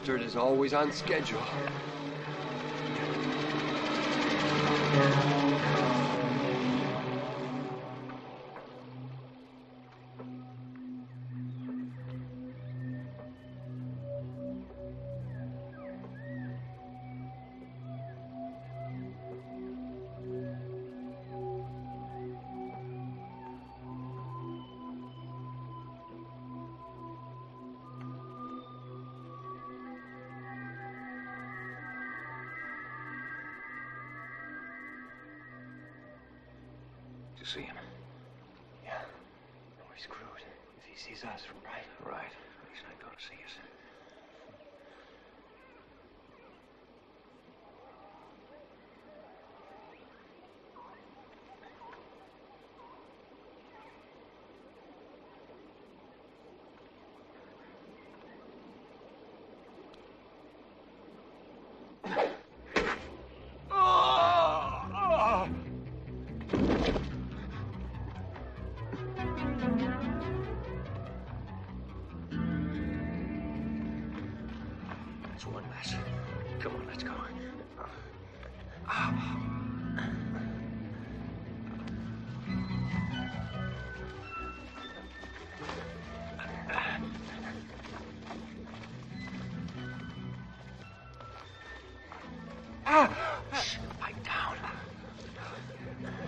bastard is always on schedule. See him? Yeah. No, we're screwed. If he sees us, right? Right. He's not going to see us. It's one less. Come on, let's go. Shh, pipe down.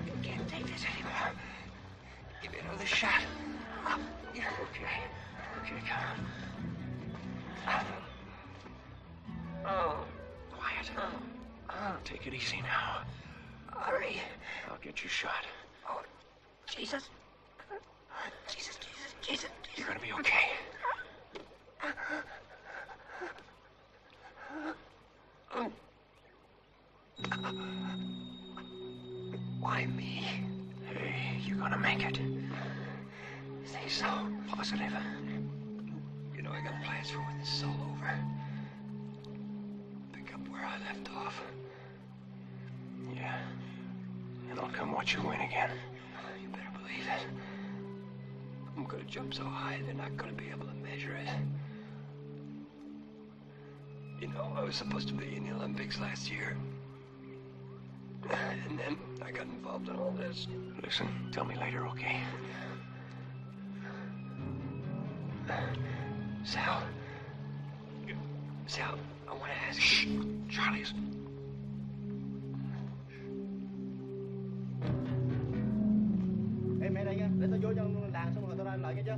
You can't take this anymore. Give it another shot. Okay. Okay, come on. Quiet. Take it easy now. Hurry. I'll get you shot. Oh, Jesus. Jesus. You're gonna be okay. Why me? Hey, you're gonna make it. Think so? Positive. You know I got plans for when this is all over. Pick up where I left off. Yeah. And I'll come watch you win again. You better believe it. I'm gonna jump so high they're not gonna be able to measure it. You know, I was supposed to be in the Olympics last year. And then I got involved in all this. Listen, tell me later, okay? Sal, I want to ask Shh, Charlie's. Ê mẹ đây nha, để tao vô trong làng xong rồi tao ra lại nghe chưa?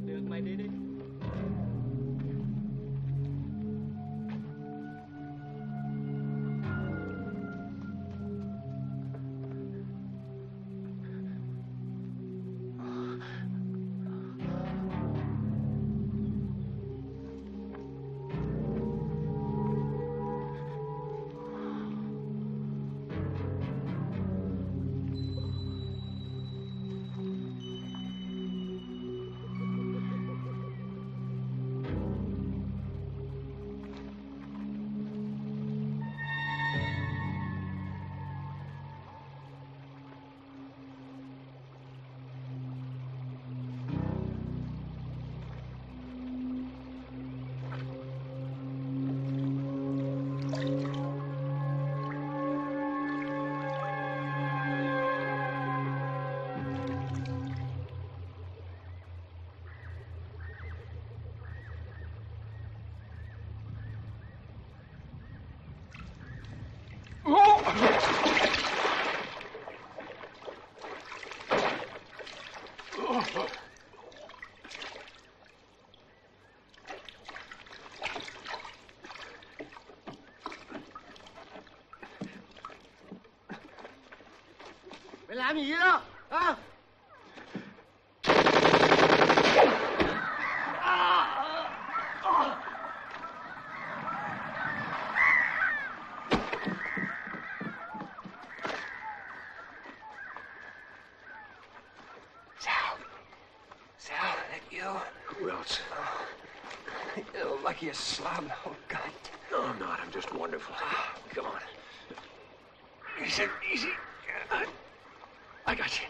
Được, mày đi đi. Mày làm gì đó? Hả? Sal, that you? Who else? You look like you're slob. Oh, God. No, I'm not. I'm just wonderful. Come on. Easy. I got you.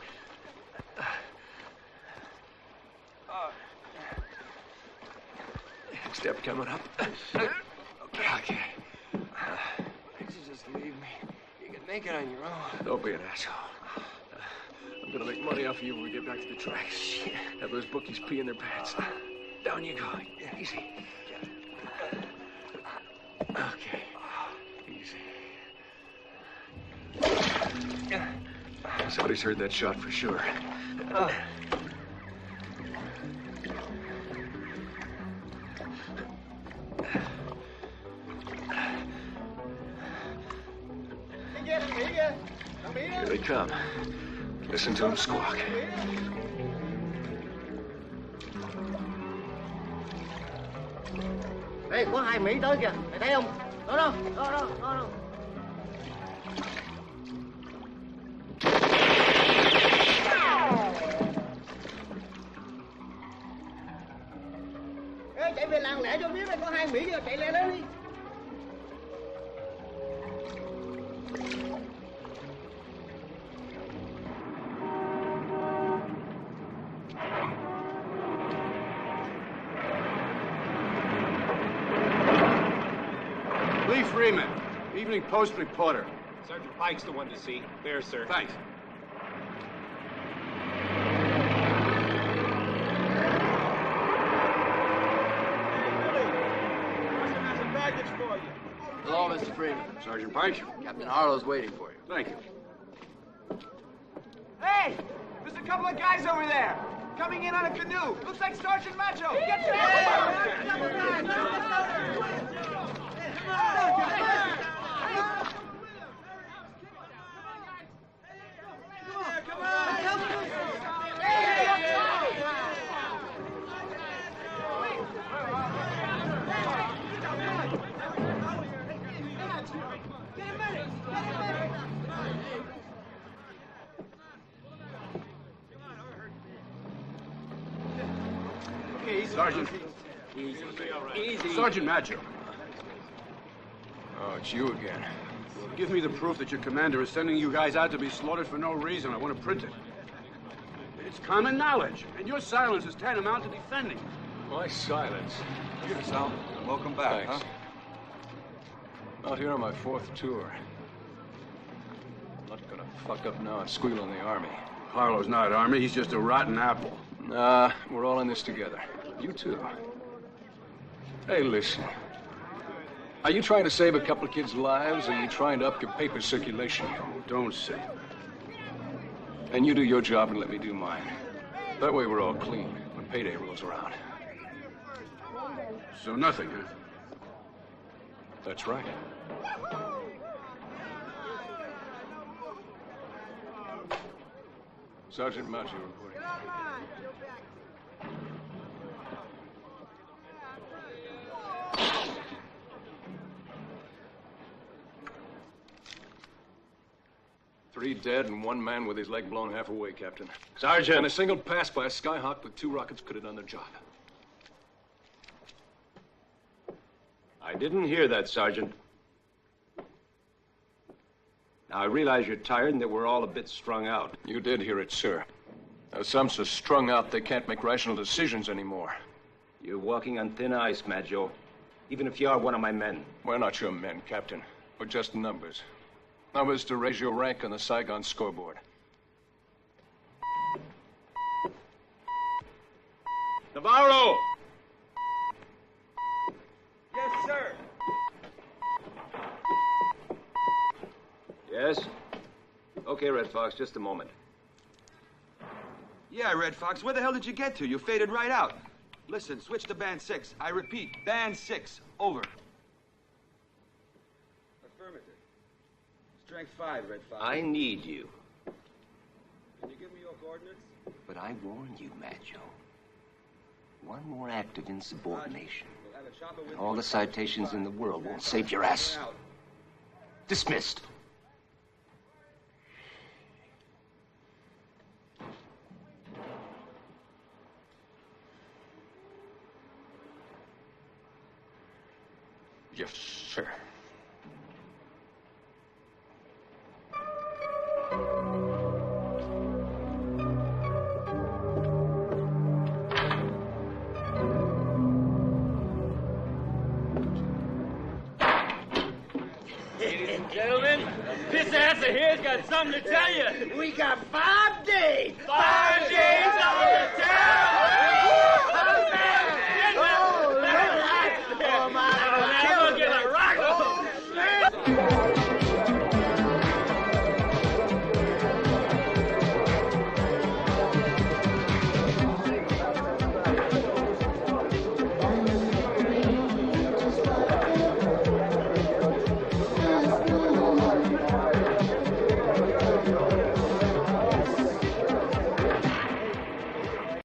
Step coming up. Make it on your own. Don't be an asshole. I'm gonna make money off of you when we get back to the tracks. Shit. Have those bookies pee in their pants. Down you go. Easy. Okay. Easy. Somebody's heard that shot for sure. Here they come. Listen to them squawk. Ê, có 2 Mỹ tới kìa, mày thấy không? Đó đó, đó đó, đó đó. Ê, chạy về làng lẻ cho biết đây có 2 Mỹ kìa, chạy lẹ lên đi. Freeman, Evening Post reporter. Sergeant Pike's the one to see. There, sir. Thanks. Hello, Mr. Freeman. Sergeant Pike. Captain Harlow's waiting for you. Thank you. Hey! There's a couple of guys over there! Coming in on a canoe! Looks like Sergeant Macho! Get your hands Sergeant. Easy. Sergeant Maggio. Oh, it's you again. Give me the proof that your commander is sending you guys out to be slaughtered for no reason. I want to print it. It's common knowledge, and your silence is tantamount to defending. My silence. Here, Sal. Welcome back, Thanks. Out here on my 4th tour. I'm not gonna fuck up now and squeal on the Army. Harlow's not Army, he's just a rotten apple. Nah, we're all in this together. You too. Hey, listen. Are you trying to save a couple of kids' lives, or are you trying to up your paper circulation? Don't say. And you do your job and let me do mine. That way we're all clean when payday rolls around. So nothing, huh? That's right. Sergeant Maggio reporting. Three dead and one man with his leg blown half away, Captain. Sergeant! And a single pass by a Skyhawk with 2 rockets could have done the job. I didn't hear that, Sergeant. Now, I realize you're tired and that we're all a bit strung out. You did hear it, sir. Now, some so strung out they can't make rational decisions anymore. You're walking on thin ice, Maggio. Even if you are one of my men. We're not your men, Captain. We're just numbers. Numbers to raise your rank on the Saigon scoreboard. Navarro! Yes, sir. Yes? Okay, Red Fox, just a moment. Yeah, Red Fox, where the hell did you get to? You faded right out. Listen, switch to band 6. I repeat, band 6. Over. Affirmative. Strength 5, Red Fox. I need you. Can you give me your coordinates? But I warn you, Maggio. One more act of insubordination. We'll have a chopper with All the citations in the world won't save your ass. Dismissed. Yes, sir. Ladies and gentlemen, This ass of here's got something to tell you. We got 5 days. 5 days on